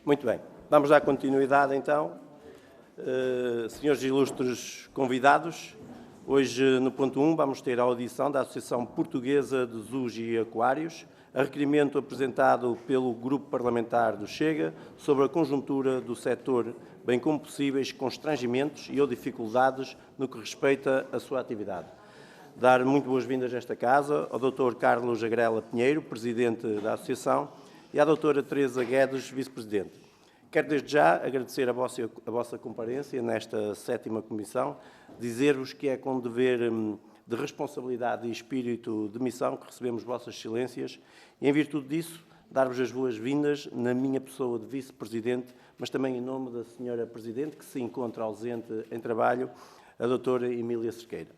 Muito bem. Vamos dar continuidade, então. Senhores ilustres convidados, hoje, no ponto 1, vamos ter a audição da Associação Portuguesa de Zoos e Aquários, a requerimento apresentado pelo Grupo Parlamentar do Chega sobre a conjuntura do setor, bem como possíveis constrangimentos e ou dificuldades no que respeita à sua atividade. Dar muito boas-vindas nesta casa ao Dr. Carlos Agrela Pinheiro, Presidente da Associação, e à Dra. Teresa Guedes, Vice-Presidente. Quero desde já agradecer a vossa comparência nesta 7ª Comissão, dizer-vos que é com dever de responsabilidade e espírito de missão que recebemos vossas excelências e, em virtude disso, dar-vos as boas-vindas na minha pessoa de Vice-Presidente, mas também em nome da Sra. Presidente, que se encontra ausente em trabalho, a Dra. Emília Cerqueira.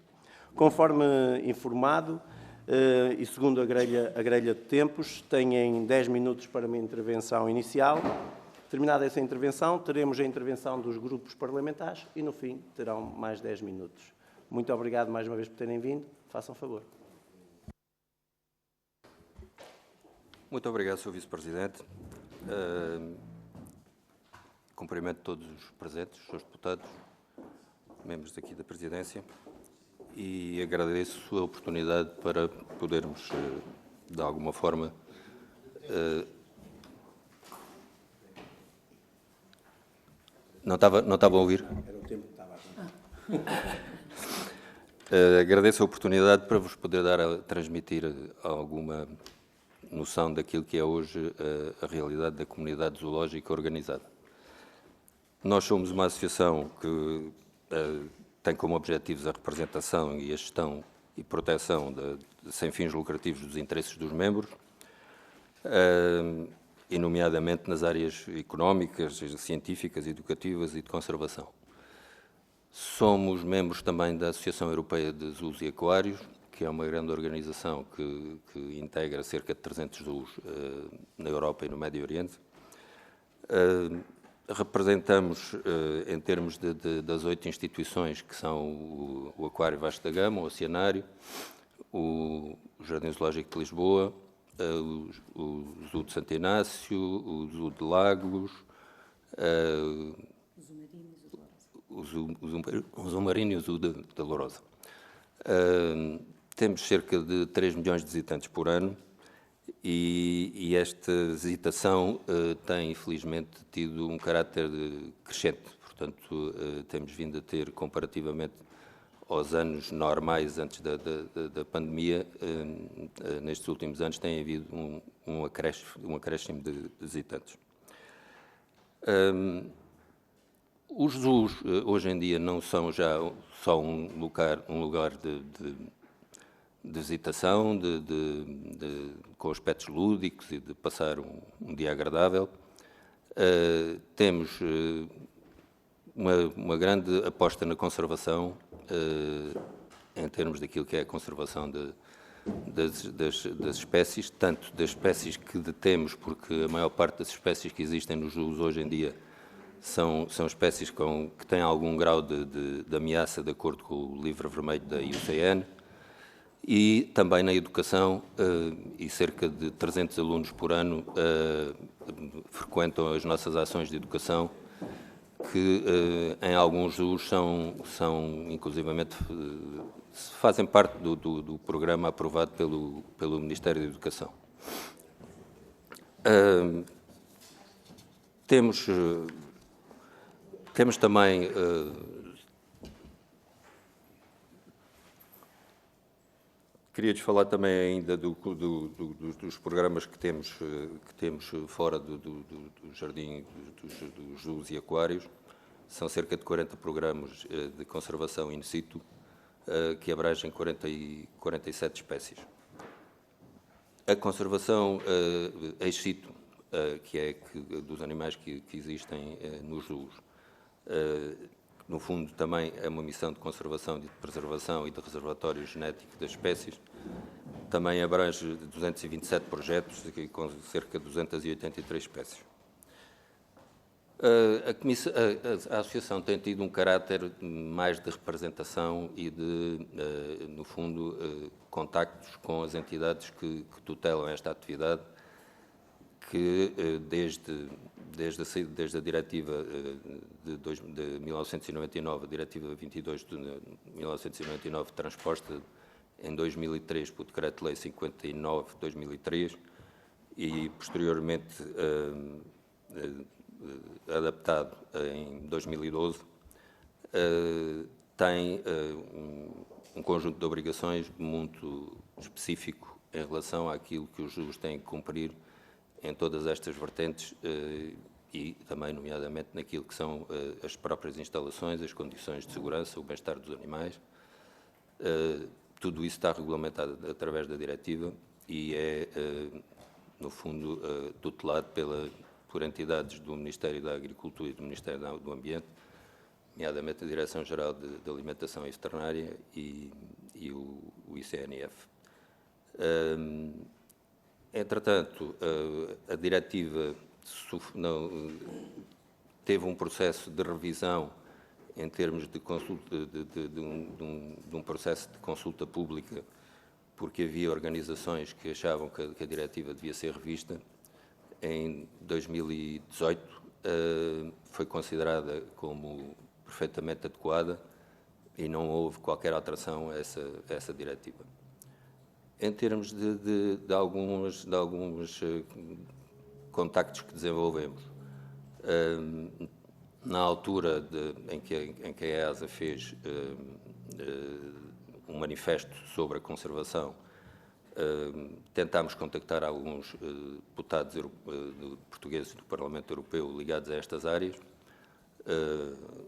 Conforme informado, e segundo a grelha de tempos, têm 10 minutos para uma intervenção inicial. Terminada essa intervenção, teremos a intervenção dos grupos parlamentares e, no fim, terão mais 10 minutos. Muito obrigado mais uma vez por terem vindo. Façam favor. Muito obrigado, Sr. Vice-Presidente. Cumprimento todos os presentes, os Srs. Deputados, membros daqui da Presidência, e agradeço a oportunidade para podermos, de alguma forma, Não estava a ouvir? Era o tempo que estava a Agradeço a oportunidade para vos poder transmitir alguma noção daquilo que é hoje a realidade da comunidade zoológica organizada. Nós somos uma associação que tem como objetivos a representação e a gestão e proteção sem fins lucrativos dos interesses dos membros, e nomeadamente nas áreas económicas, científicas, educativas e de conservação. Somos membros também da Associação Europeia de Zoos e Aquários, que é uma grande organização que integra cerca de 300 zoos na Europa e no Médio Oriente. Representamos, em termos das 8 instituições, que são o Aquário Vasco da Gama, o Oceanário, o Jardim Zoológico de Lisboa, o Zoo de Santo Inácio, o Zoo de Lagos, o Zoo Marino e o Zoo da Lourosa. Temos cerca de 3 milhões de visitantes por ano e esta visitação tem, infelizmente, tido um caráter crescente. Portanto, temos vindo a ter, comparativamente aos anos normais antes da pandemia, nestes últimos anos tem havido um acréscimo de visitantes. Os zoos, hoje em dia, não são já só um lugar de visitação, com aspectos lúdicos e de passar um dia agradável. Temos uma grande aposta na conservação, em termos daquilo que é a conservação das espécies, tanto das espécies que detemos, porque a maior parte das espécies que existem nos zoos hoje em dia são espécies que têm algum grau de ameaça, de acordo com o livro vermelho da IUCN, e também na educação, e cerca de 300 alunos por ano frequentam as nossas ações de educação, que em alguns zoos são inclusivamente, fazem parte do programa aprovado pelo Ministério da Educação. Temos também queria-lhes falar também ainda dos programas que temos fora do jardim dos zoos e aquários. São cerca de 40 programas de conservação in situ, que abrangem 47 espécies. A conservação ex situ, que é dos animais que existem nos zoos, no fundo também é uma missão de conservação, de preservação e de reservatório genético das espécies. Também abrange 227 projetos, com cerca de 283 espécies. A Associação tem tido um caráter mais de representação e no fundo, contactos com as entidades que tutelam esta atividade, que desde a diretiva de 1999, a diretiva 22 de 1999, transposta em 2003 pelo Decreto-Lei 59 de 2003 e posteriormente adaptado em 2012, tem um conjunto de obrigações muito específico em relação àquilo que os juros têm que cumprir em todas estas vertentes e também, nomeadamente, naquilo que são as próprias instalações, as condições de segurança, o bem-estar dos animais. Tudo isso está regulamentado através da diretiva e é, no fundo, tutelado por entidades do Ministério da Agricultura e do Ministério do Ambiente, nomeadamente a Direção-Geral de Alimentação e Veterinária e o ICNF. Entretanto, a diretiva teve um processo de revisão em termos de consulta, de um processo de consulta pública, porque havia organizações que achavam que a diretiva devia ser revista. Em 2018 foi considerada como perfeitamente adequada e não houve qualquer alteração a essa diretiva. Em termos de alguns contactos que desenvolvemos, na altura em que a EASA fez um manifesto sobre a conservação, tentámos contactar alguns deputados portugueses do Parlamento Europeu ligados a estas áreas,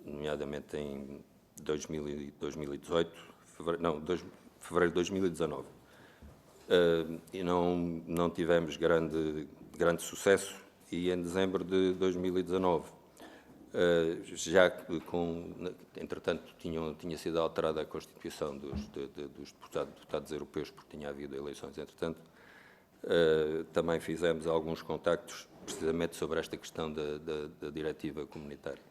nomeadamente em 2018, fevereiro de 2019. E não tivemos grande sucesso, e em dezembro de 2019, entretanto, tinha sido alterada a Constituição dos deputados europeus, porque tinha havido eleições, entretanto, também fizemos alguns contactos precisamente sobre esta questão da diretiva comunitária.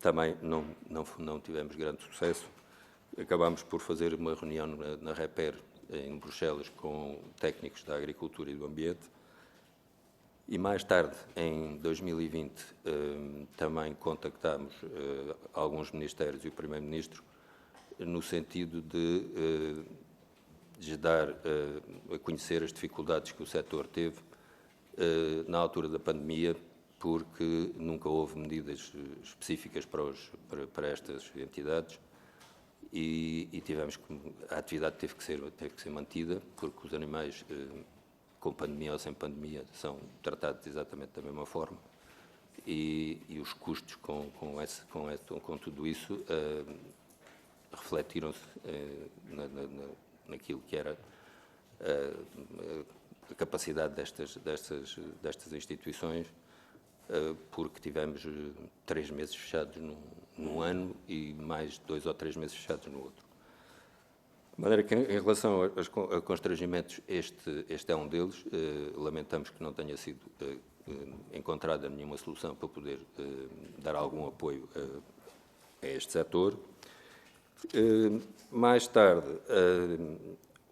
Também não tivemos grande sucesso. Acabámos por fazer uma reunião na REPER, em Bruxelas, com técnicos da agricultura e do ambiente. E mais tarde, em 2020, também contactámos alguns ministérios e o Primeiro-Ministro no sentido de lhes dar a conhecer as dificuldades que o setor teve na altura da pandemia, porque nunca houve medidas específicas para estas entidades e a atividade teve que ser mantida, porque os animais, com pandemia ou sem pandemia, são tratados exatamente da mesma forma e os custos com tudo isso refletiram-se naquilo que era a capacidade destas instituições, porque tivemos 3 meses fechados num ano e mais 2 ou 3 meses fechados no outro. De maneira que, em relação a constrangimentos, este é um deles. Lamentamos que não tenha sido encontrada nenhuma solução para poder dar algum apoio a este setor. Mais tarde,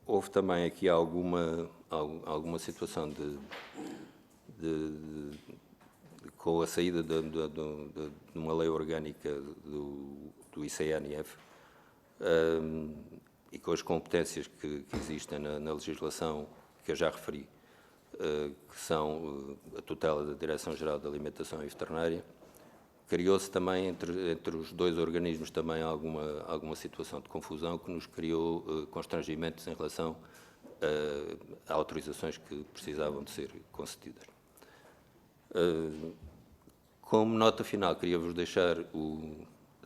houve também aqui alguma situação com a saída de uma lei orgânica do ICNF e com as competências que existem na legislação que eu já referi, que são a tutela da Direção-Geral de Alimentação e Veterinária, criou-se também entre os dois organismos também alguma situação de confusão que nos criou constrangimentos em relação a autorizações que precisavam de ser concedidas. Como nota final, queria-vos deixar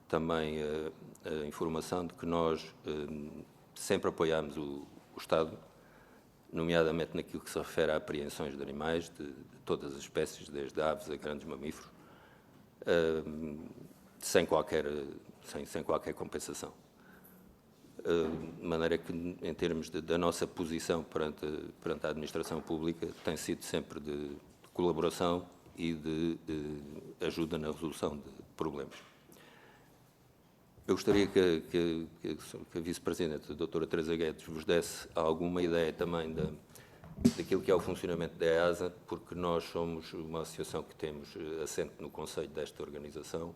também a informação de que nós sempre apoiamos o Estado, nomeadamente naquilo que se refere a apreensões de animais de todas as espécies, desde aves a grandes mamíferos, sem qualquer compensação. De maneira que, em termos da nossa posição perante a administração pública, tem sido sempre de colaboração e de ajuda na resolução de problemas. Eu gostaria que a Vice-Presidente, a doutora Teresa Guedes, vos desse alguma ideia também daquilo que é o funcionamento da EASA, porque nós somos uma associação que temos assente no conselho desta organização,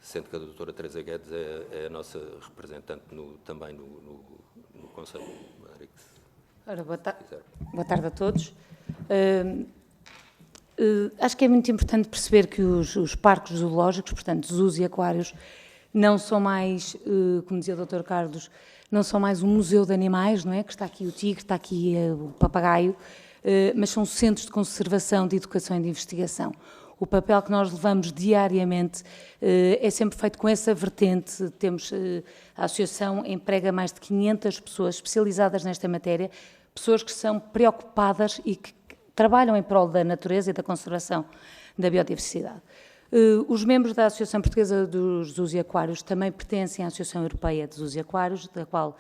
sendo que a doutora Teresa Guedes é a nossa representante também no conselho. Ora, boa tarde a todos. Acho que é muito importante perceber que os parques zoológicos, portanto, zoos e aquários, não são mais, como dizia o Dr. Carlos, não são mais um museu de animais, não é? Que está aqui o tigre, está aqui o papagaio, mas são centros de conservação, de educação e de investigação. O papel que nós levamos diariamente é sempre feito com essa vertente. Temos, a Associação emprega mais de 500 pessoas especializadas nesta matéria, pessoas que são preocupadas e que trabalham em prol da natureza e da conservação da biodiversidade. Os membros da Associação Portuguesa dos Zoos e Aquários também pertencem à Associação Europeia de Zoos e Aquários, da qual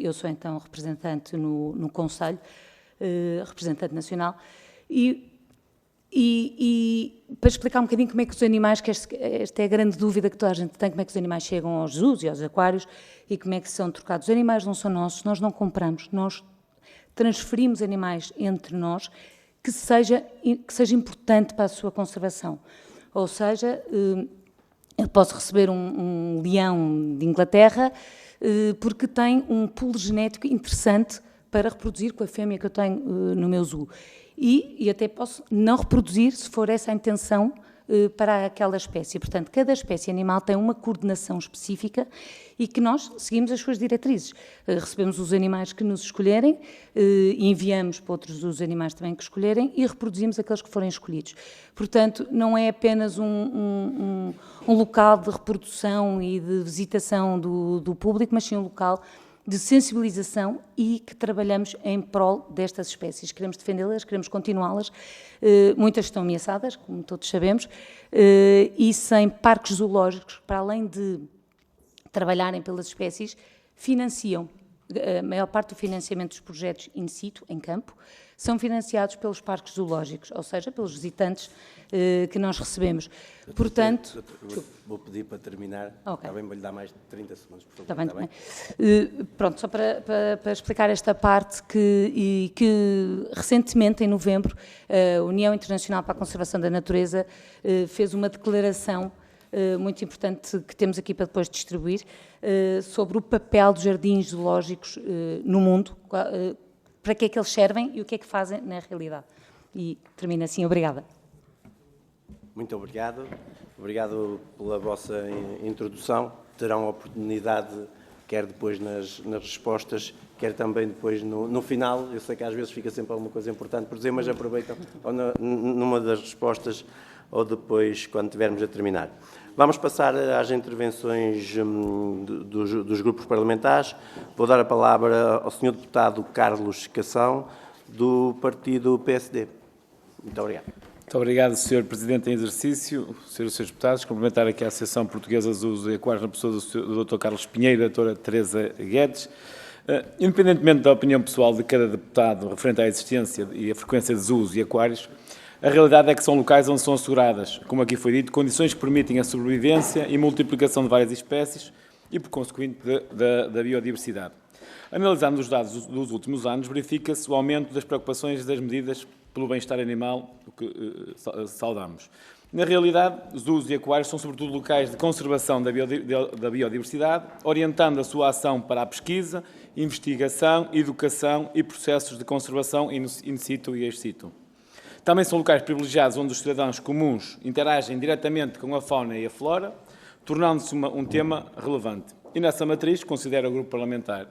eu sou então representante no Conselho, representante nacional, e para explicar um bocadinho como é que os animais, que esta é a grande dúvida que toda a gente tem, como é que os animais chegam aos zoos e aos aquários e como é que são trocados. Os animais não são nossos, nós não compramos, nós transferimos animais entre nós que seja importante para a sua conservação. Ou seja, eu posso receber um leão de Inglaterra porque tem um pool genético interessante para reproduzir com a fêmea que eu tenho no meu zoo. E até posso não reproduzir, se for essa a intenção, para aquela espécie. Portanto, cada espécie animal tem uma coordenação específica e que nós seguimos as suas diretrizes. Recebemos os animais que nos escolherem, enviamos para outros os animais também que escolherem e reproduzimos aqueles que forem escolhidos. Portanto, não é apenas um local de reprodução e de visitação do público, mas sim um local de sensibilização e que trabalhamos em prol destas espécies. Queremos defendê-las, queremos continuá-las. Muitas estão ameaçadas, como todos sabemos, e sem parques zoológicos, para além de trabalharem pelas espécies, financiam. A maior parte do financiamento dos projetos in situ, em campo, são financiados pelos parques zoológicos, ou seja, pelos visitantes que nós recebemos. Portanto... Vou pedir para terminar. Okay. Está bem, vou-lhe dar mais de 30 segundos, por favor. Está bem, está bem. Pronto, só para explicar esta parte, que recentemente, em novembro, a União Internacional para a Conservação da Natureza fez uma declaração muito importante que temos aqui para depois distribuir, sobre o papel dos jardins zoológicos no mundo, para que é que eles servem e o que é que fazem na realidade. E termino assim. Obrigada. Muito obrigado. Obrigado pela vossa introdução. Terão a oportunidade, quer depois nas respostas, quer também depois no final. Eu sei que às vezes fica sempre alguma coisa importante por dizer, mas aproveitam ou numa das respostas ou depois, quando tivermos a terminar. Vamos passar às intervenções dos grupos parlamentares. Vou dar a palavra ao Sr. Deputado Carlos Cação, do Partido PSD. Muito obrigado. Muito obrigado, Sr. Presidente em exercício, Srs. Deputados. Cumprimentar aqui a Associação Portuguesa dos Zoos e Aquários, na pessoa do Dr. Carlos Pinheiro e da Dra. Teresa Guedes. Independentemente da opinião pessoal de cada deputado referente à existência e à frequência de zoos e aquários, a realidade é que são locais onde são asseguradas, como aqui foi dito, condições que permitem a sobrevivência e multiplicação de várias espécies e, por consequente, da biodiversidade. Analisando os dados dos últimos anos, verifica-se o aumento das preocupações das medidas pelo bem-estar animal, o que saudamos. Na realidade, zoos e aquários são sobretudo locais de conservação da biodiversidade, orientando a sua ação para a pesquisa, investigação, educação e processos de conservação in situ e ex situ. Também são locais privilegiados onde os cidadãos comuns interagem diretamente com a fauna e a flora, tornando-se um tema relevante. E nessa matriz, considera o grupo parlamentar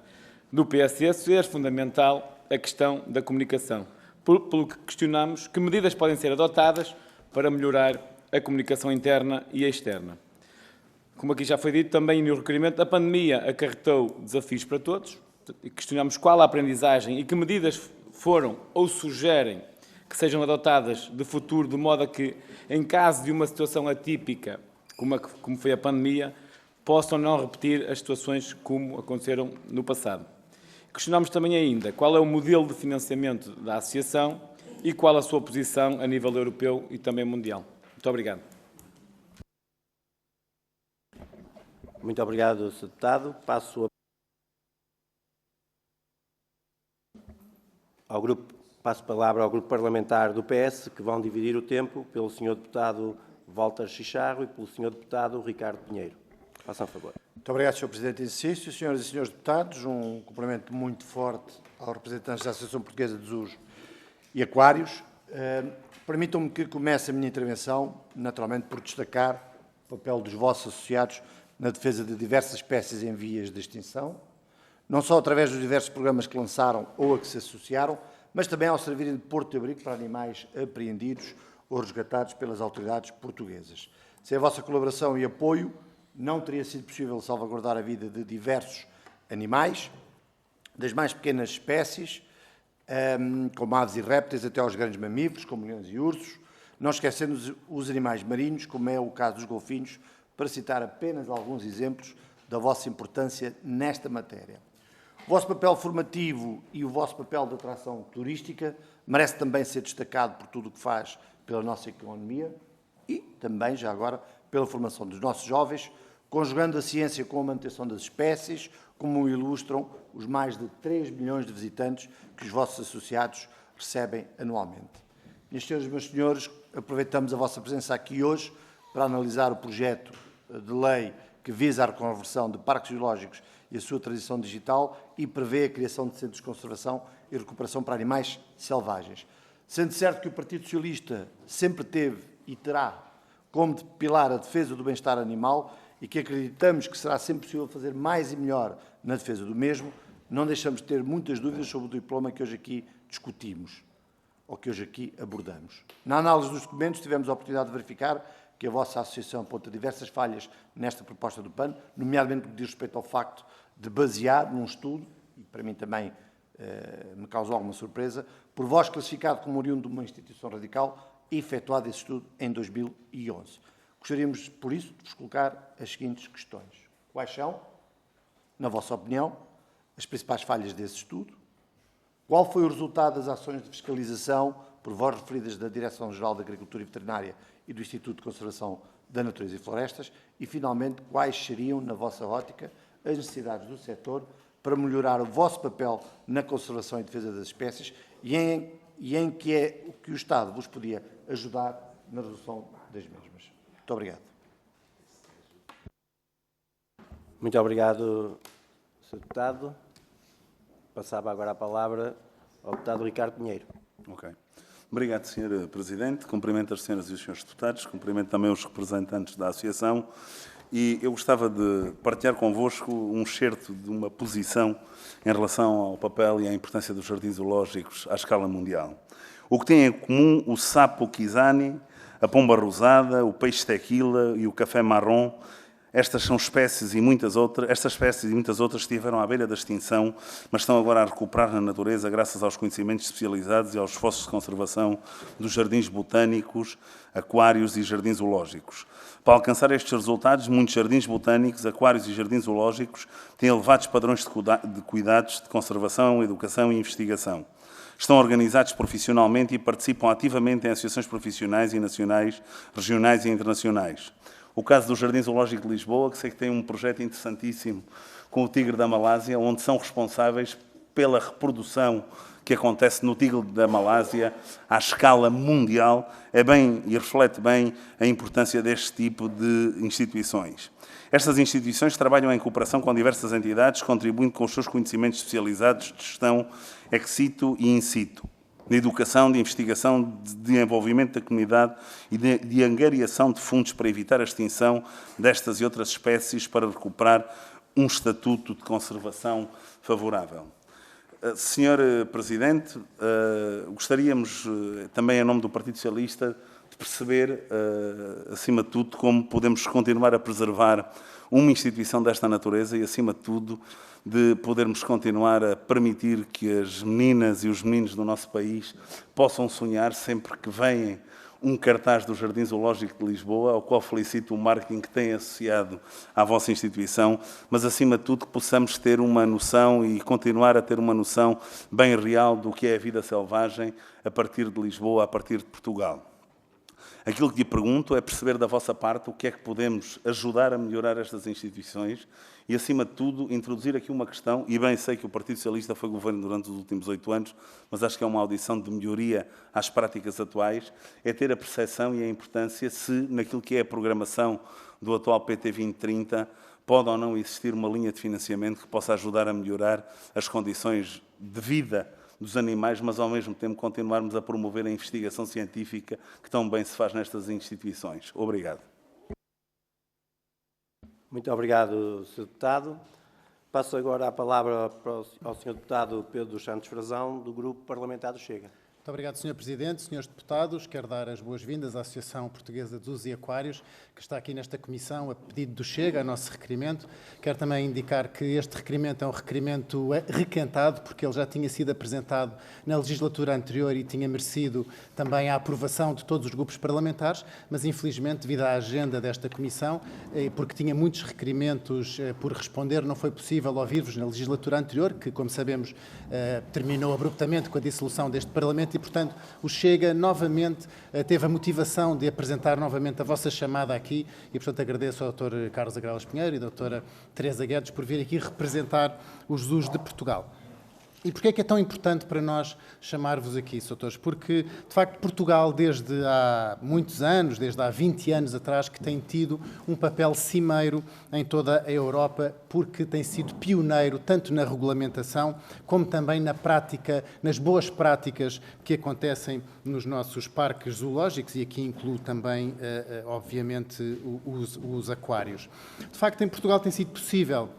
do PSD ser fundamental a questão da comunicação, pelo que questionamos que medidas podem ser adotadas para melhorar a comunicação interna e externa. Como aqui já foi dito, também no requerimento, a pandemia acarretou desafios para todos, e questionamos qual a aprendizagem e que medidas foram ou sugerem que sejam adotadas de futuro, de modo a que, em caso de uma situação atípica, como foi a pandemia, possam não repetir as situações como aconteceram no passado. Questionamos também ainda qual é o modelo de financiamento da associação e qual a sua posição a nível europeu e também mundial. Muito obrigado. Muito obrigado, Sr. Deputado. Passo ao Grupo Passo a palavra ao grupo parlamentar do PS, que vão dividir o tempo pelo Sr. Deputado Walter Chicharro e pelo Sr. Deputado Ricardo Pinheiro. Façam favor. Muito obrigado, Sr. Presidente em exercício. Senhoras e senhores deputados, um cumprimento muito forte aos representantes da Associação Portuguesa de Zoos e Aquários. Permitam-me que comece a minha intervenção, naturalmente, por destacar o papel dos vossos associados na defesa de diversas espécies em vias de extinção, não só através dos diversos programas que lançaram ou a que se associaram, mas também ao servirem de porto de abrigo para animais apreendidos ou resgatados pelas autoridades portuguesas. Sem a vossa colaboração e apoio, não teria sido possível salvaguardar a vida de diversos animais, das mais pequenas espécies, como aves e répteis, até aos grandes mamíferos, como leões e ursos, não esquecendo os animais marinhos, como é o caso dos golfinhos, para citar apenas alguns exemplos da vossa importância nesta matéria. O vosso papel formativo e o vosso papel de atração turística merece também ser destacado por tudo o que faz pela nossa economia e também, já agora, pela formação dos nossos jovens, conjugando a ciência com a manutenção das espécies, como ilustram os mais de 3 milhões de visitantes que os vossos associados recebem anualmente. Minhas senhoras e meus senhores, aproveitamos a vossa presença aqui hoje para analisar o projeto de lei que visa a reconversão de parques zoológicos e a sua transição digital e prevê a criação de centros de conservação e recuperação para animais selvagens. Sendo certo que o Partido Socialista sempre teve e terá como pilar a defesa do bem-estar animal e que acreditamos que será sempre possível fazer mais e melhor na defesa do mesmo, não deixamos de ter muitas dúvidas sobre o diploma que hoje aqui discutimos, ou que hoje aqui abordamos. Na análise dos documentos tivemos a oportunidade de verificar que a vossa associação aponta diversas falhas nesta proposta do PAN, nomeadamente no que diz respeito ao facto de basear num estudo, e para mim também me causou alguma surpresa, por vós classificado como oriundo de uma instituição radical, e efetuado esse estudo em 2011. Gostaríamos, por isso, de vos colocar as seguintes questões. Quais são, na vossa opinião, as principais falhas desse estudo? Qual foi o resultado das ações de fiscalização por vós referidas da Direção-Geral da Agricultura e Veterinária e do Instituto de Conservação da Natureza e Florestas? E, finalmente, quais seriam, na vossa ótica, as necessidades do setor para melhorar o vosso papel na conservação e defesa das espécies e em que é o que o Estado vos podia ajudar na resolução das mesmas? Muito obrigado. Muito obrigado, Sr. Deputado. Passava agora a palavra ao Deputado Ricardo Pinheiro. Ok. Obrigado, Sr. Presidente. Cumprimento as senhoras e os senhores deputados. Cumprimento também os representantes da Associação. E eu gostava de partilhar convosco um excerto de uma posição em relação ao papel e à importância dos jardins zoológicos à escala mundial. O que têm em comum o sapo quizani, a pomba rosada, o peixe tequila e o café marrom. Estas espécies e muitas outras estiveram à beira da extinção, mas estão agora a recuperar na natureza graças aos conhecimentos especializados e aos esforços de conservação dos jardins botânicos, aquários e jardins zoológicos. Para alcançar estes resultados, muitos jardins botânicos, aquários e jardins zoológicos têm elevados padrões de cuidados, de conservação, educação e investigação. Estão organizados profissionalmente e participam ativamente em associações profissionais e nacionais, regionais e internacionais. O caso do Jardim Zoológico de Lisboa, que sei que tem um projeto interessantíssimo com o tigre da Malásia, onde são responsáveis pela reprodução que acontece no tigre da Malásia à escala mundial, é bem e reflete bem a importância deste tipo de instituições. Estas instituições trabalham em cooperação com diversas entidades, contribuindo com os seus conhecimentos especializados de gestão ex situ e in situ, de educação, de investigação, de envolvimento da comunidade e de angariação de fundos para evitar a extinção destas e outras espécies para recuperar um estatuto de conservação favorável. Sr. Presidente, gostaríamos também, em nome do Partido Socialista, de perceber, acima de tudo, como podemos continuar a preservar uma instituição desta natureza e, acima de tudo, de podermos continuar a permitir que as meninas e os meninos do nosso país possam sonhar sempre que vêm um cartaz do Jardim Zoológico de Lisboa, ao qual felicito o marketing que tem associado à vossa instituição, mas, acima de tudo, que possamos ter uma noção e continuar a ter uma noção bem real do que é a vida selvagem a partir de Lisboa, a partir de Portugal. Aquilo que lhe pergunto é perceber da vossa parte o que é que podemos ajudar a melhorar estas instituições e, acima de tudo, introduzir aqui uma questão, e bem sei que o Partido Socialista foi governo durante os últimos 8 anos, mas acho que é uma audição de melhoria às práticas atuais, é ter a percepção e a importância se, naquilo que é a programação do atual PT 2030, pode ou não existir uma linha de financiamento que possa ajudar a melhorar as condições de vida dos animais, mas ao mesmo tempo continuarmos a promover a investigação científica que tão bem se faz nestas instituições. Obrigado. Muito obrigado, Sr. Deputado. Passo agora a palavra ao Sr. Deputado Pedro dos Santos Frazão, do Grupo Parlamentar do Chega. Muito obrigado, Sr. Presidente. Senhores deputados, quero dar as boas-vindas à Associação Portuguesa de Zoos e Aquários, que está aqui nesta comissão a pedido do Chega, a nosso requerimento. Quero também indicar que este requerimento é um requerimento requentado, porque ele já tinha sido apresentado na legislatura anterior e tinha merecido também a aprovação de todos os grupos parlamentares, mas infelizmente, devido à agenda desta comissão, porque tinha muitos requerimentos por responder, não foi possível ouvir-vos na legislatura anterior, que, como sabemos, terminou abruptamente com a dissolução deste Parlamento. E, portanto, o Chega novamente teve a motivação de apresentar novamente a vossa chamada aqui e, portanto, agradeço ao Dr. Carlos Agrários Pinheiro e à Dra. Teresa Guedes por vir aqui representar os zoos de Portugal. E porquê é que é tão importante para nós chamar-vos aqui, Srs. Porque, de facto, Portugal, desde há muitos anos, desde há 20 anos atrás, que tem tido um papel cimeiro em toda a Europa, porque tem sido pioneiro tanto na regulamentação como também na prática, nas boas práticas que acontecem nos nossos parques zoológicos, e aqui incluo também, obviamente, os aquários. De facto, em Portugal tem sido possível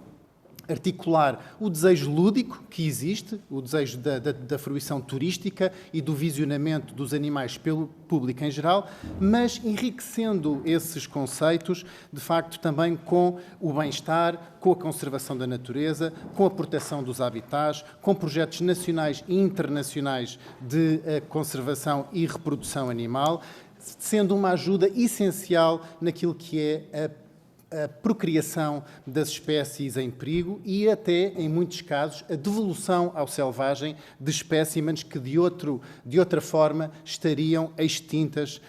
articular o desejo lúdico que existe, o desejo da fruição turística e do visionamento dos animais pelo público em geral, mas enriquecendo esses conceitos, de facto, também com o bem-estar, com a conservação da natureza, com a proteção dos habitats, com projetos nacionais e internacionais de conservação e reprodução animal, sendo uma ajuda essencial naquilo que é a procriação das espécies em perigo e até, em muitos casos, a devolução ao selvagem de espécimens que de outra forma estariam extintas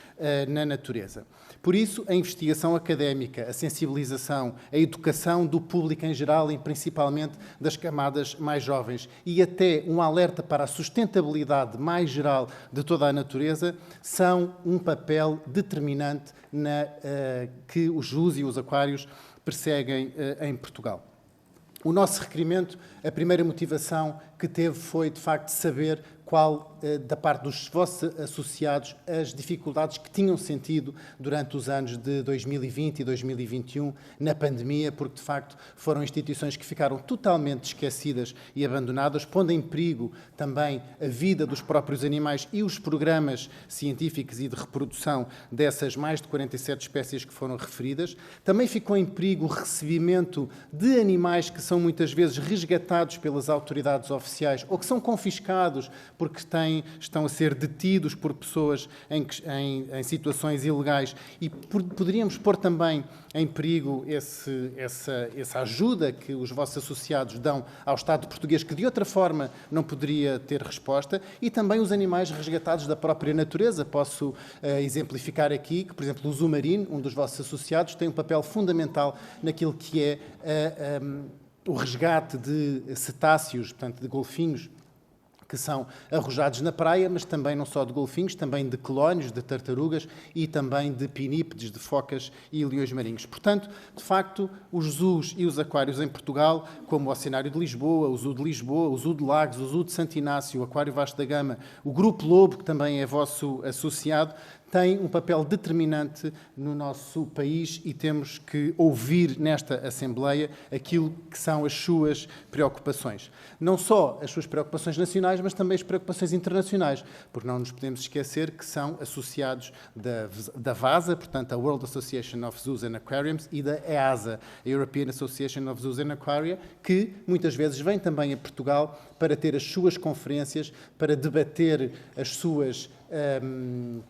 na natureza. Por isso, a investigação académica, a sensibilização, a educação do público em geral e principalmente das camadas mais jovens e até um alerta para a sustentabilidade mais geral de toda a natureza são um papel determinante que os zoos e os aquários perseguem em Portugal. O nosso requerimento, a primeira motivação que teve foi, de facto, saber qual, da parte dos vossos associados, as dificuldades que tinham sentido durante os anos de 2020 e 2021 na pandemia, porque, de facto, foram instituições que ficaram totalmente esquecidas e abandonadas, pondo em perigo também a vida dos próprios animais e os programas científicos e de reprodução dessas mais de 47 espécies que foram referidas. Também ficou em perigo o recebimento de animais que são muitas vezes resgatados pelas autoridades oficiais ou que são confiscados porque estão a ser detidos por pessoas em situações ilegais e poderíamos pôr também em perigo essa ajuda que os vossos associados dão ao Estado português, que de outra forma não poderia ter resposta, e também os animais resgatados da própria natureza. Posso exemplificar aqui que, por exemplo, o Zoo Marino, um dos vossos associados, tem um papel fundamental naquilo que é o resgate de cetáceos, portanto, de golfinhos, que são arrojados na praia, mas também não só de golfinhos, também de quelónios, de tartarugas e também de pinípedes, de focas e leões marinhos. Portanto, de facto, os zoos e os aquários em Portugal, como o Oceanário de Lisboa, o Zoo de Lisboa, o Zoo de Lagos, o Zoo de Santo Inácio, o Aquário Vasco da Gama, o Grupo Lobo, que também é vosso associado, tem um papel determinante no nosso país e temos que ouvir nesta Assembleia aquilo que são as suas preocupações. Não só as suas preocupações nacionais, mas também as preocupações internacionais, porque não nos podemos esquecer que são associados da VASA, portanto, a World Association of Zoos and Aquariums, e da EASA, a European Association of Zoos and Aquaria, que muitas vezes vem também a Portugal para ter as suas conferências, para debater as suas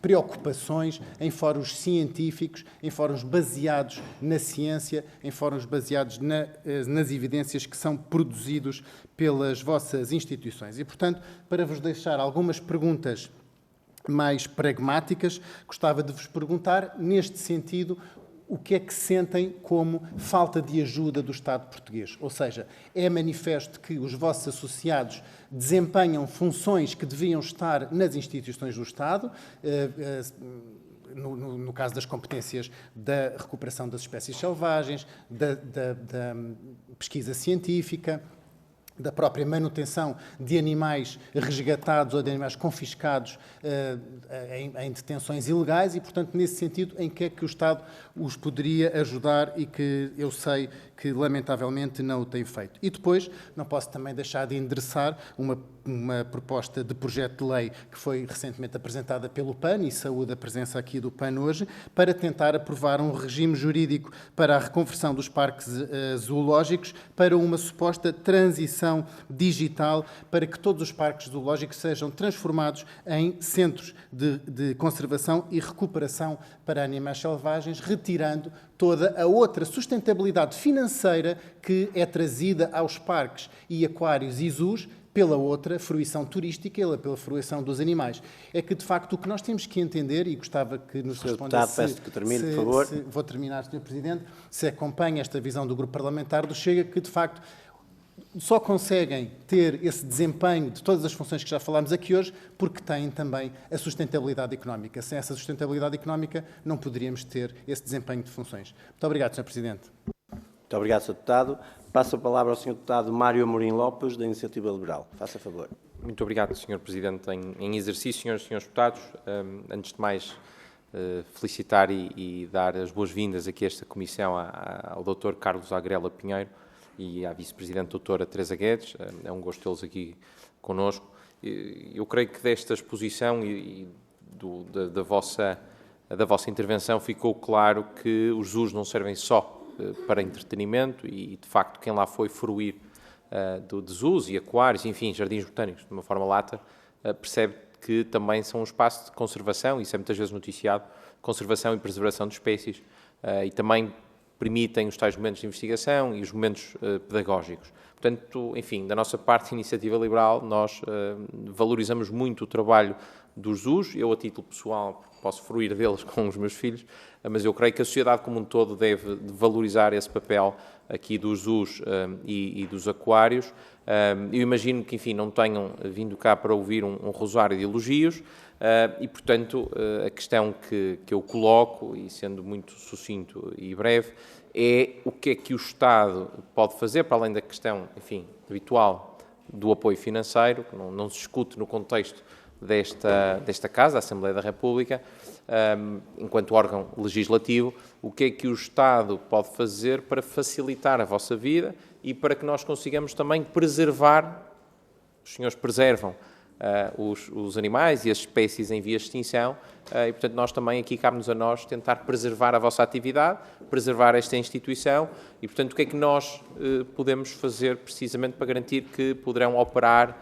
preocupações em fóruns científicos, em fóruns baseados na ciência, em fóruns baseados nas evidências que são produzidos pelas vossas instituições. E, portanto, para vos deixar algumas perguntas mais pragmáticas, gostava de vos perguntar, neste sentido, o que é que sentem como falta de ajuda do Estado português? Ou seja, é manifesto que os vossos associados desempenham funções que deviam estar nas instituições do Estado, no caso das competências da recuperação das espécies selvagens, da pesquisa científica, da própria manutenção de animais resgatados ou de animais confiscados em detenções ilegais e, portanto, nesse sentido, em que é que o Estado os poderia ajudar e que eu sei que, lamentavelmente, não o tem feito. E depois, não posso também deixar de endereçar uma proposta de projeto de lei que foi recentemente apresentada pelo PAN, e saúdo a presença aqui do PAN hoje, para tentar aprovar um regime jurídico para a reconversão dos parques zoológicos para uma suposta transição digital para que todos os parques zoológicos sejam transformados em centros de conservação e recuperação para animais selvagens, retirando toda a outra sustentabilidade financeira que é trazida aos parques e aquários e zoos pela outra fruição turística e pela fruição dos animais. É que, de facto, o que nós temos que entender, e gostava que nos respondesse... Peço que termine, por favor. Vou terminar, Sr. Presidente. Se acompanha esta visão do Grupo Parlamentar do Chega, que, de facto, só conseguem ter esse desempenho de todas as funções que já falámos aqui hoje porque têm também a sustentabilidade económica. Sem essa sustentabilidade económica, não poderíamos ter esse desempenho de funções. Muito obrigado, Sr. Presidente. Muito obrigado, Sr. Deputado. Passo a palavra ao Sr. Deputado Mário Amorim Lopes, da Iniciativa Liberal. Faça favor. Muito obrigado, Sr. Presidente. Em exercício, senhoras e senhores deputados, antes de mais felicitar e dar as boas-vindas aqui a esta comissão ao Dr. Carlos Agrela Pinheiro e à Vice-Presidente doutora Teresa Guedes. É um gosto tê-los aqui connosco. Eu creio que desta exposição da vossa intervenção ficou claro que os zoos não servem só para entretenimento e, de facto, quem lá foi fruir de zoos e aquários, enfim, jardins botânicos, de uma forma lata, percebe que também são um espaço de conservação, isso é muitas vezes noticiado, conservação e preservação de espécies, e também permitem os tais momentos de investigação e os momentos pedagógicos. Portanto, enfim, da nossa parte, Iniciativa Liberal, nós valorizamos muito o trabalho dos zoos. Eu, a título pessoal, posso fruir deles com os meus filhos, mas eu creio que a sociedade como um todo deve valorizar esse papel aqui dos zoos e dos aquários. Eu imagino que, enfim, não tenham vindo cá para ouvir um rosário de elogios e, portanto, a questão que eu coloco, e sendo muito sucinto e breve, é o que é que o Estado pode fazer, para além da questão, enfim, habitual do apoio financeiro, que não se discute no contexto desta Casa, a Assembleia da República, enquanto órgão legislativo, o que é que o Estado pode fazer para facilitar a vossa vida e para que nós consigamos também preservar, os senhores preservam os animais e as espécies em vias de extinção e, portanto, nós também aqui cabe-nos a nós tentar preservar a vossa atividade, preservar esta instituição e, portanto, o que é que nós podemos fazer precisamente para garantir que poderão operar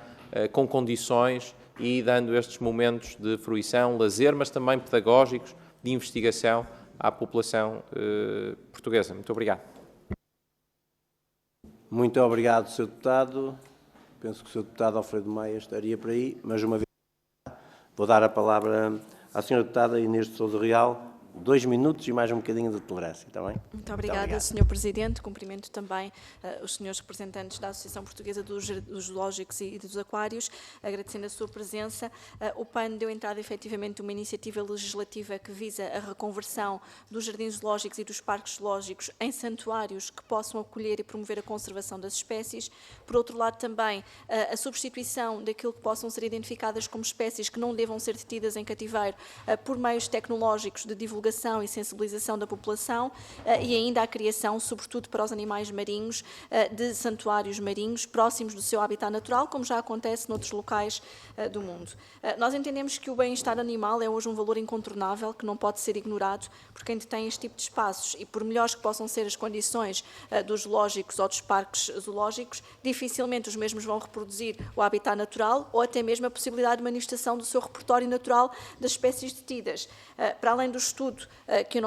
com condições e dando estes momentos de fruição, lazer, mas também pedagógicos, de investigação à população portuguesa. Muito obrigado. Muito obrigado, Sr. Deputado. Penso que o Sr. Deputado Alfredo Maia estaria por aí, mas uma vez vou dar a palavra à Sra. Deputada Inês de Sousa Real. 2 minutos e mais um bocadinho de tolerância, está bem? Muito obrigada, Sr. Presidente. Cumprimento também os senhores representantes da Associação Portuguesa dos Zoológicos e dos Aquários, agradecendo a sua presença. O PAN deu entrada, efetivamente, uma iniciativa legislativa que visa a reconversão dos jardins zoológicos e dos parques zoológicos em santuários que possam acolher e promover a conservação das espécies. Por outro lado, também a substituição daquilo que possam ser identificadas como espécies que não devam ser detidas em cativeiro por meios tecnológicos de divulgação e sensibilização da população e ainda a criação, sobretudo para os animais marinhos, de santuários marinhos próximos do seu habitat natural, como já acontece noutros locais do mundo. Nós entendemos que o bem-estar animal é hoje um valor incontornável que não pode ser ignorado por quem detém este tipo de espaços e, por melhores que possam ser as condições dos zoológicos ou dos parques zoológicos, dificilmente os mesmos vão reproduzir o habitat natural ou até mesmo a possibilidade de manifestação do seu repertório natural das espécies detidas. Para além dos estudos estudo que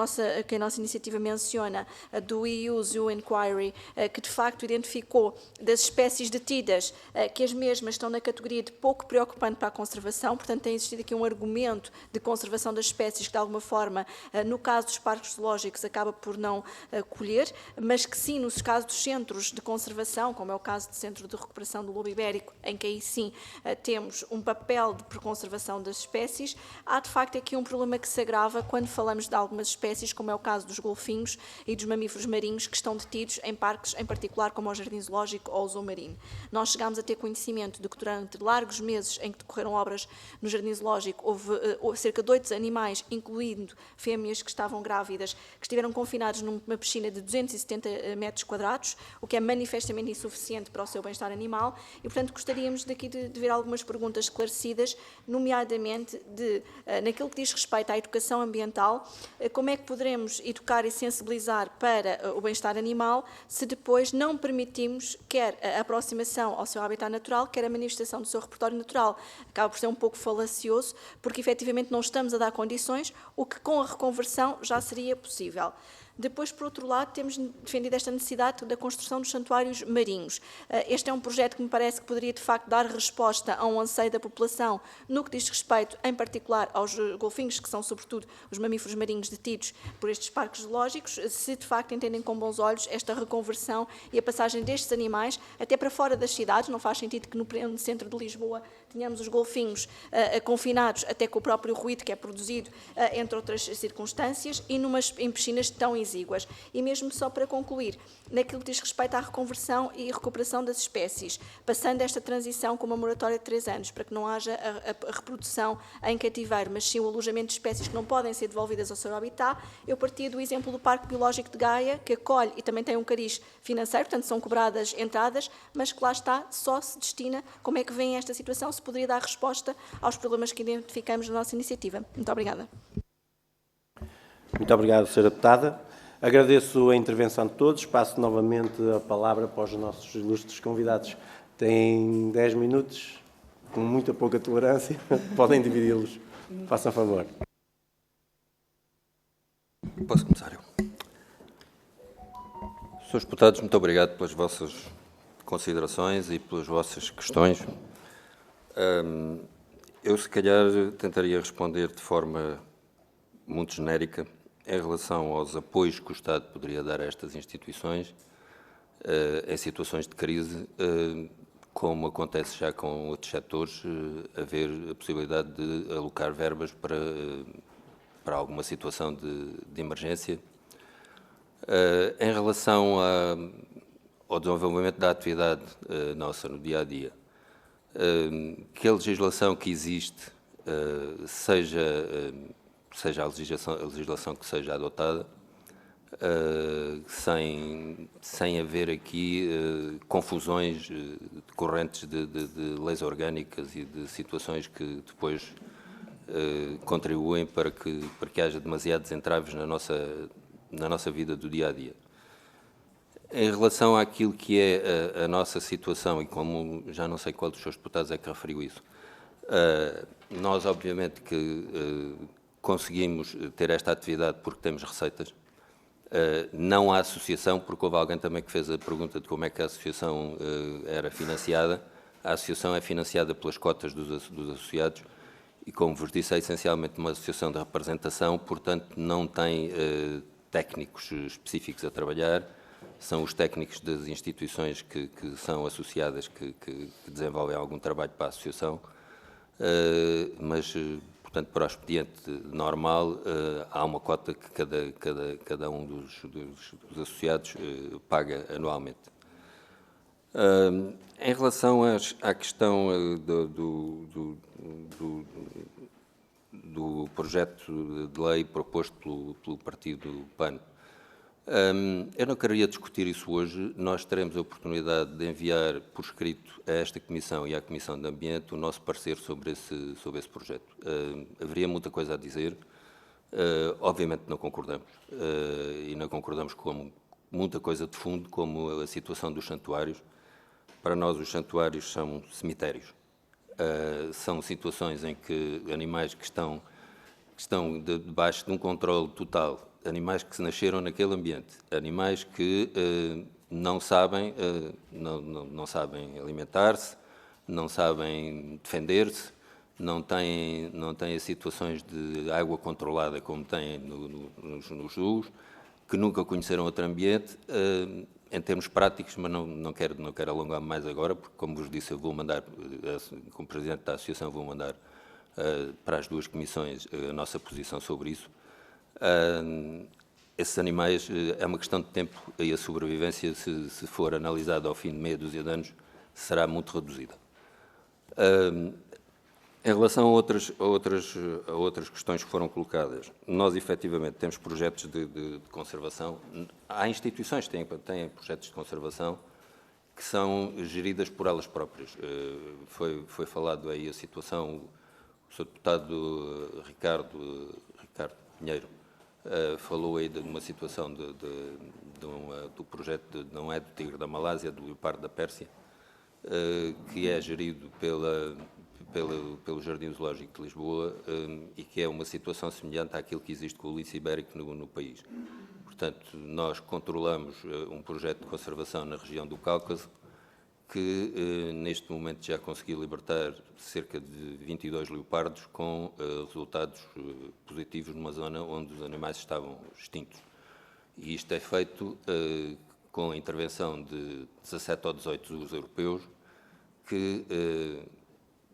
a nossa iniciativa menciona, do EU Zoo Inquiry, que de facto identificou das espécies detidas que as mesmas estão na categoria de pouco preocupante para a conservação, portanto tem existido aqui um argumento de conservação das espécies que de alguma forma, no caso dos parques zoológicos, acaba por não colher, mas que sim, nos casos dos centros de conservação, como é o caso do Centro de Recuperação do Lobo Ibérico, em que aí sim temos um papel de preconservação das espécies, há de facto aqui um problema que se agrava quando falamos de algumas espécies, como é o caso dos golfinhos e dos mamíferos marinhos que estão detidos em parques, em particular como o Jardim Zoológico ou o Zoo Marino. Nós chegámos a ter conhecimento de que durante largos meses em que decorreram obras no Jardim Zoológico, houve cerca de 8 animais, incluindo fêmeas que estavam grávidas, que estiveram confinados numa piscina de 270 metros quadrados, o que é manifestamente insuficiente para o seu bem-estar animal, e, portanto, gostaríamos daqui de ver algumas perguntas esclarecidas, nomeadamente naquilo que diz respeito à educação ambiental, como é que poderemos educar e sensibilizar para o bem-estar animal se depois não permitimos quer a aproximação ao seu habitat natural, quer a manifestação do seu repertório natural. Acaba por ser um pouco falacioso, porque efetivamente não estamos a dar condições, o que com a reconversão já seria possível. Depois, por outro lado, temos defendido esta necessidade da construção dos santuários marinhos. Este é um projeto que me parece que poderia, de facto, dar resposta a um anseio da população no que diz respeito, em particular, aos golfinhos, que são, sobretudo, os mamíferos marinhos detidos por estes parques zoológicos, se, de facto, entendem com bons olhos esta reconversão e a passagem destes animais até para fora das cidades. Não faz sentido que no centro de Lisboa tenhamos os golfinhos confinados até com o próprio ruído que é produzido, entre outras circunstâncias, e em piscinas tão exíguas. E mesmo só para concluir, naquilo que diz respeito à reconversão e recuperação das espécies, passando esta transição com uma moratória de 3 anos, para que não haja a reprodução em cativeiro, mas sim o alojamento de espécies que não podem ser devolvidas ao seu habitat, eu partia do exemplo do Parque Biológico de Gaia, que acolhe e também tem um cariz financeiro, portanto são cobradas entradas, mas que lá está, só se destina, como é que vem esta situação, se poderia dar resposta aos problemas que identificamos na nossa iniciativa. Muito obrigada. Muito obrigado, Sra. Deputada. Agradeço a intervenção de todos. Passo novamente a palavra para os nossos ilustres convidados. Têm 10 minutos, com muita pouca tolerância. Podem dividi-los. Façam favor. Posso começar eu? Senhores deputados, muito obrigado pelas vossas considerações e pelas vossas questões. Eu, se calhar, tentaria responder de forma muito genérica em relação aos apoios que o Estado poderia dar a estas instituições em situações de crise, como acontece já com outros setores, haver a possibilidade de alocar verbas para alguma situação de emergência. Em relação ao desenvolvimento da atividade nossa no dia-a-dia, que a legislação que existe, seja a legislação que seja adotada, sem haver aqui confusões decorrentes de leis orgânicas e de situações que depois contribuem para que haja demasiados entraves na nossa vida do dia-a-dia. Em relação àquilo que é a nossa situação, e como já não sei qual dos seus deputados é que referiu isso, nós obviamente que conseguimos ter esta atividade porque temos receitas. Não há associação, porque houve alguém também que fez a pergunta de como é que a associação era financiada. A associação é financiada pelas cotas dos associados e, como vos disse, é essencialmente uma associação de representação, portanto não tem técnicos específicos a trabalhar. São os técnicos das instituições que são associadas que desenvolvem algum trabalho para a associação, mas, portanto, para o expediente normal, há uma cota que cada um dos associados paga anualmente. Em relação à questão do projeto de lei proposto pelo partido PAN, eu não queria discutir isso hoje. Nós teremos a oportunidade de enviar por escrito a esta Comissão e à Comissão de Ambiente o nosso parecer sobre esse projeto. Haveria muita coisa a dizer. Obviamente não concordamos. E não concordamos com muita coisa de fundo, como a situação dos santuários. Para nós, os santuários são cemitérios. São situações em que animais que estão que estão debaixo de um controle total, animais que nasceram naquele ambiente, animais que não sabem alimentar-se, não sabem defender-se, não têm as situações de água controlada como têm nos zoos, que nunca conheceram outro ambiente, em termos práticos, mas não quero alongar-me mais agora, porque, como vos disse, eu vou mandar, como Presidente da Associação, vou mandar para as duas comissões a nossa posição sobre isso. Esses animais, é uma questão de tempo e a sobrevivência, se for analisada ao fim de meia dúzia de anos, será muito reduzida. Em relação a outras questões que foram colocadas, nós efetivamente temos projetos de conservação. Há instituições que têm projetos de conservação que são geridas por elas próprias. Foi falado aí a situação, o Sr. Deputado Ricardo Pinheiro falou aí de uma situação do projeto, não é do tigre da Malásia, do leopardo da Pérsia, que é gerido pelo Jardim Zoológico de Lisboa e que é uma situação semelhante àquilo que existe com o lince ibérico no país. Portanto, nós controlamos um projeto de conservação na região do Cáucaso que, neste momento, já conseguiu libertar cerca de 22 leopardos com resultados positivos numa zona onde os animais estavam extintos. E isto é feito com a intervenção de 17 ou 18 zoos europeus que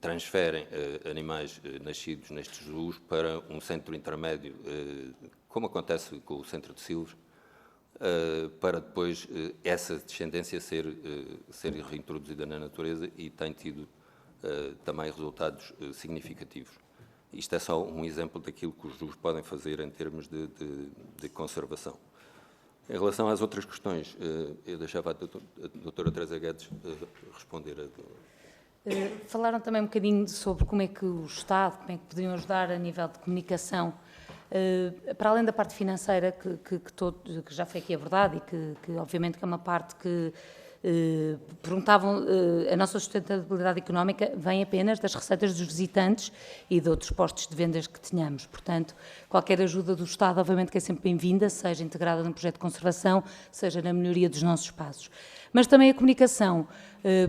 transferem animais nascidos nestes zoos para um centro intermédio, como acontece com o centro de Silves, para depois essa descendência ser reintroduzida na natureza, e tem tido também resultados significativos. Isto é só um exemplo daquilo que os zoos podem fazer em termos de conservação. Em relação às outras questões, eu deixava a doutora Teresa Guedes responder Falaram também um bocadinho sobre como é que o Estado, como é que poderiam ajudar a nível de comunicação, para além da parte financeira, que já foi aqui abordada e que obviamente que é uma parte que perguntavam, a nossa sustentabilidade económica vem apenas das receitas dos visitantes e de outros postos de vendas que tenhamos. Portanto, qualquer ajuda do Estado, obviamente que é sempre bem-vinda, seja integrada num projeto de conservação, seja na melhoria dos nossos espaços. Mas também a comunicação,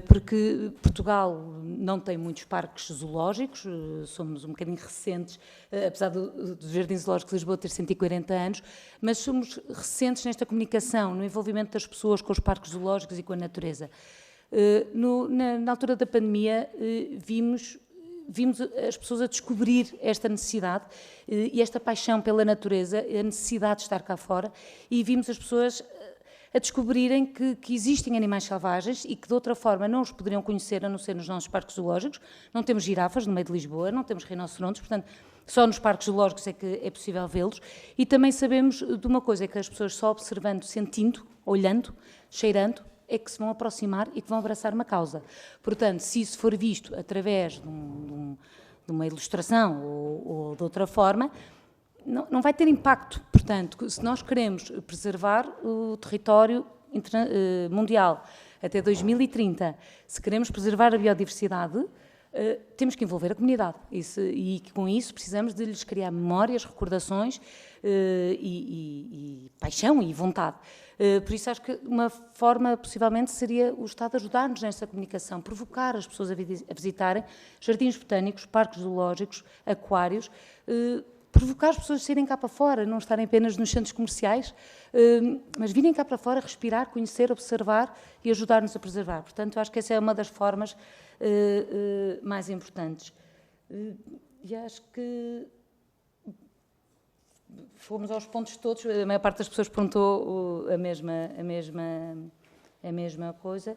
porque Portugal não tem muitos parques zoológicos, somos um bocadinho recentes, apesar do Jardim Zoológico de Lisboa ter 140 anos, mas somos recentes nesta comunicação, no envolvimento das pessoas com os parques zoológicos e com a natureza. Na altura da pandemia, vimos as pessoas a descobrir esta necessidade e esta paixão pela natureza, a necessidade de estar cá fora, e vimos as pessoas a descobrirem que existem animais selvagens e que de outra forma não os poderiam conhecer a não ser nos nossos parques zoológicos. Não temos girafas no meio de Lisboa, não temos rinocerontes, portanto, só nos parques zoológicos é que é possível vê-los. E também sabemos de uma coisa, é que as pessoas só observando, sentindo, olhando, cheirando, é que se vão aproximar e que vão abraçar uma causa. Portanto, se isso for visto através de uma ilustração ou de outra forma, não vai ter impacto. Portanto, se nós queremos preservar o território mundial até 2030, se queremos preservar a biodiversidade, temos que envolver a comunidade. E com isso precisamos de lhes criar memórias, recordações e paixão e vontade. Por isso acho que uma forma possivelmente seria o Estado ajudar-nos nessa comunicação, provocar as pessoas a visitarem jardins botânicos, parques zoológicos, aquários, provocar as pessoas a saírem cá para fora, não estarem apenas nos centros comerciais, mas virem cá para fora, respirar, conhecer, observar e ajudar-nos a preservar. Portanto, acho que essa é uma das formas mais importantes. E acho que fomos aos pontos todos, a maior parte das pessoas perguntou a mesma coisa.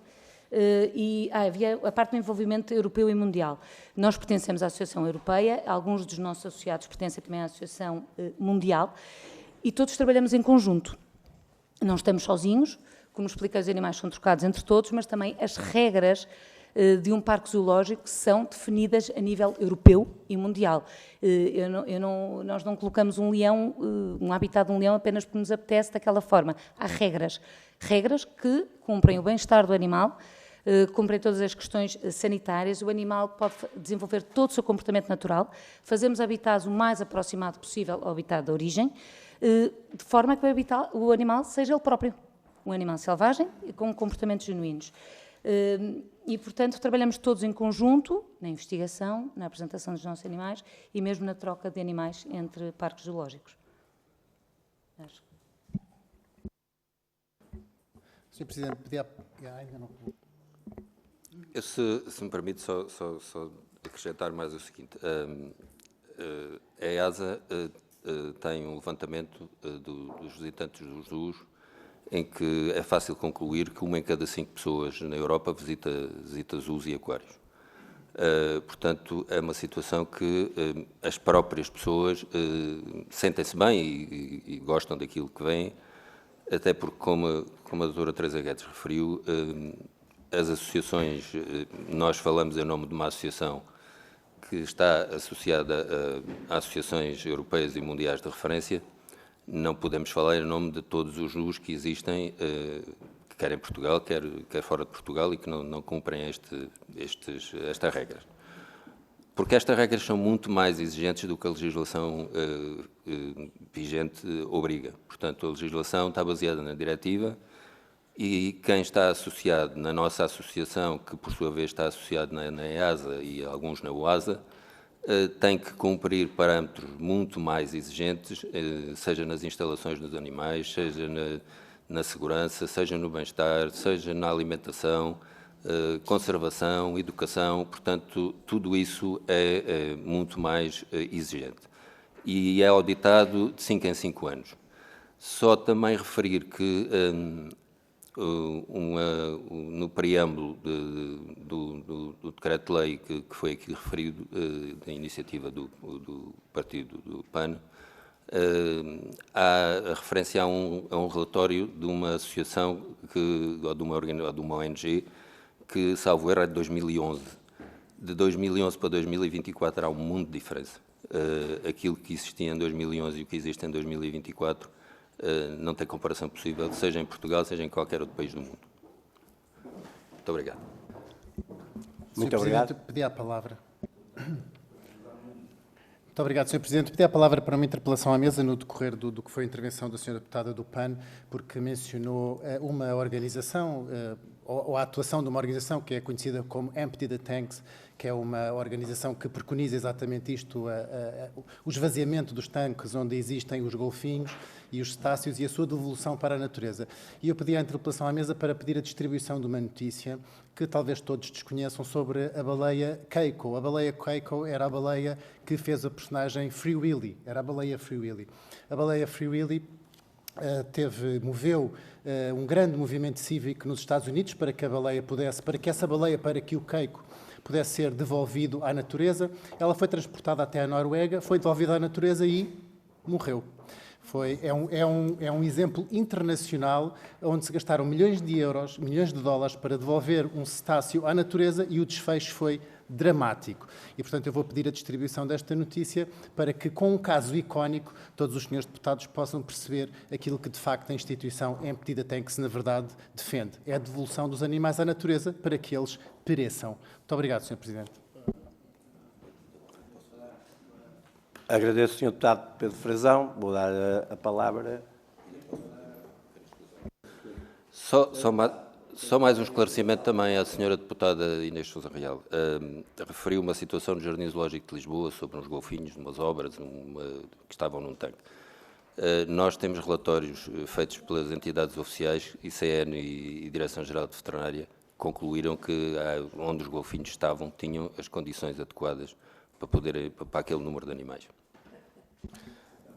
E havia a parte do envolvimento europeu e mundial. Nós pertencemos à Associação Europeia, alguns dos nossos associados pertencem também à Associação Mundial, e todos trabalhamos em conjunto. Não estamos sozinhos, como expliquei, os animais são trocados entre todos, mas também as regras de um parque zoológico são definidas a nível europeu e mundial. Nós não colocamos um leão, um habitat de um leão apenas porque nos apetece daquela forma. Há regras que cumprem o bem-estar do animal, cumprem todas as questões sanitárias, o animal pode desenvolver todo o seu comportamento natural, fazemos habitats o mais aproximado possível ao habitat de origem, de forma que o animal seja ele próprio, um animal selvagem e com comportamentos genuínos. E, portanto, trabalhamos todos em conjunto, na investigação, na apresentação dos nossos animais e mesmo na troca de animais entre parques zoológicos. Sr. Presidente, pedia... ainda não... Se me permite só acrescentar mais o seguinte. A EASA tem um levantamento dos visitantes dos zoos em que é fácil concluir que 1 em cada 5 pessoas na Europa visita zoos e aquários. Portanto, é uma situação que as próprias pessoas sentem-se bem e gostam daquilo que vêm, até porque, como a doutora Teresa Guedes referiu, as associações, nós falamos em nome de uma associação que está associada a associações europeias e mundiais de referência. Não podemos falar em nome de todos os zoos que existem, quer em Portugal, quer fora de Portugal, e que não cumprem estas regras. Porque estas regras são muito mais exigentes do que a legislação vigente obriga. Portanto, a legislação está baseada na diretiva e quem está associado na nossa associação, que por sua vez está associado na EASA e alguns na OASA, tem que cumprir parâmetros muito mais exigentes, seja nas instalações dos animais, seja na segurança, seja no bem-estar, seja na alimentação, conservação, educação. Portanto, tudo isso é muito mais exigente. E é auditado de 5 em 5 anos. Só também referir que no preâmbulo do decreto-lei que foi aqui referido, da iniciativa do partido do PAN, há a referência a um relatório de uma associação, ou de uma ONG, que, salvo erro, é de 2011. De 2011 para 2024 há um mundo de diferença. Aquilo que existia em 2011 e o que existe em 2024 não tem comparação possível, seja em Portugal, seja em qualquer outro país do mundo. Muito obrigado. Muito obrigado. Pedi a palavra. Muito obrigado, Sr. Presidente. Pedi a palavra para uma interpelação à mesa no decorrer do que foi a intervenção da Sra. Deputada do PAN, porque mencionou uma organização, ou a atuação de uma organização que é conhecida como Empty the Tanks, que é uma organização que preconiza exatamente isto, o esvaziamento dos tanques onde existem os golfinhos e os cetáceos e a sua devolução para a natureza. E eu pedi a interpelação à mesa para pedir a distribuição de uma notícia que talvez todos desconheçam sobre a baleia Keiko. A baleia Keiko era a baleia que fez a personagem Free Willy, era a baleia Free Willy. A baleia Free Willy moveu um grande movimento cívico nos Estados Unidos para que o Keiko pudesse ser devolvido à natureza. Ela foi transportada até a Noruega, foi devolvida à natureza e morreu. É um exemplo internacional onde se gastaram milhões de euros, milhões de dólares para devolver um cetáceo à natureza e o desfecho foi dramático. E, portanto, eu vou pedir a distribuição desta notícia para que, com um caso icónico, todos os senhores deputados possam perceber aquilo que, de facto, a instituição Empty the Tanks, na verdade, defende. É a devolução dos animais à natureza para que eles pereçam. Muito obrigado, Sr. Presidente. Agradeço, Sr. Deputado Pedro Frazão. Vou dar a palavra. Só mais um esclarecimento também à Sra. Deputada Inês Sousa Real. Referiu uma situação no Jardim Zoológico de Lisboa sobre uns golfinhos, umas obras que estavam num tanque. Nós temos relatórios feitos pelas entidades oficiais, ICN e Direção-Geral de Veterinária, concluíram que onde os golfinhos estavam tinham as condições adequadas para aquele número de animais.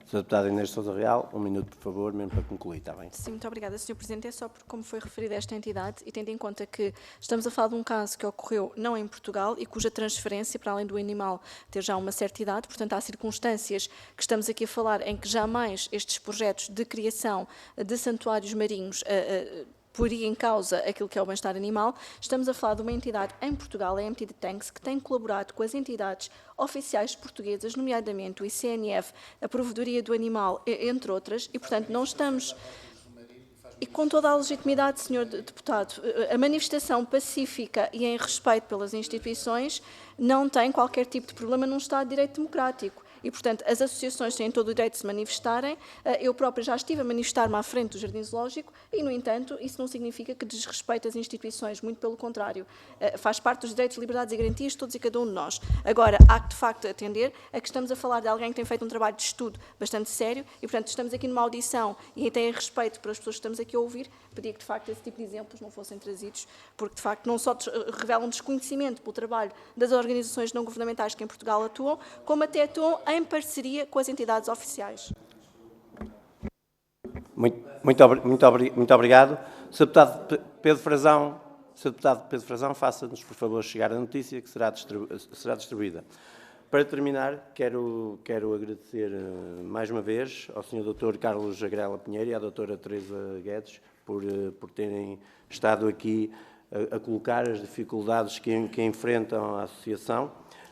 Sra. Deputada Inês Sousa Real, 1 minuto, por favor, mesmo para concluir, está bem? Sim, muito obrigada, Sr. Presidente. É só porque, como foi referida esta entidade, e tendo em conta que estamos a falar de um caso que ocorreu não em Portugal e cuja transferência, para além do animal ter já uma certa idade, portanto, há circunstâncias que estamos aqui a falar em que jamais estes projetos de criação de santuários marinhos poria em causa aquilo que é o bem-estar animal. Estamos a falar de uma entidade em Portugal, a Empty the Tanks, que tem colaborado com as entidades oficiais portuguesas, nomeadamente o ICNF, a Provedoria do Animal, entre outras, e, portanto, não estamos... E com toda a legitimidade, Sr. Deputado, a manifestação pacífica e em respeito pelas instituições não tem qualquer tipo de problema num Estado de Direito democrático. E, portanto, as associações têm todo o direito de se manifestarem. Eu própria já estive a manifestar-me à frente do Jardim Zoológico e, no entanto, isso não significa que desrespeite as instituições, muito pelo contrário. Faz parte dos direitos, liberdades e garantias de todos e cada um de nós. Agora, há que, de facto, atender a que estamos a falar de alguém que tem feito um trabalho de estudo bastante sério e, portanto, estamos aqui numa audição e tem respeito para as pessoas que estamos aqui a ouvir, pedia que, de facto, esse tipo de exemplos não fossem trazidos, porque, de facto, não só revelam desconhecimento pelo trabalho das organizações não governamentais que em Portugal atuam, como até atuam em parceria com as entidades oficiais. Muito obrigado. Sr. Deputado Pedro Frazão, faça-nos, por favor, chegar a notícia que será distribuída. Para terminar, quero agradecer mais uma vez ao Sr. Dr. Carlos Agrela Pinheiro e à Dra. Teresa Guedes por terem estado aqui a colocar as dificuldades que enfrentam a Associação.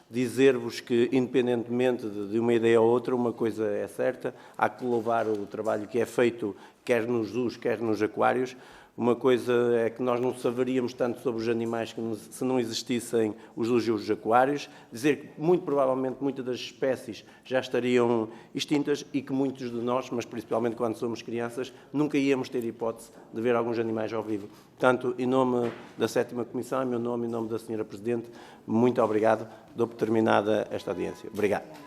Dizer-vos que, independentemente de uma ideia ou outra, uma coisa é certa, há que louvar o trabalho que é feito, quer nos zoos, quer nos aquários. Uma coisa é que nós não saberíamos tanto sobre os animais se não existissem os zoos e os aquários. Dizer que, muito provavelmente, muitas das espécies já estariam extintas e que muitos de nós, mas principalmente quando somos crianças, nunca íamos ter hipótese de ver alguns animais ao vivo. Portanto, em nome da 7ª Comissão, em meu nome e em nome da Sra. Presidente, muito obrigado. Dou por terminada esta audiência. Obrigado.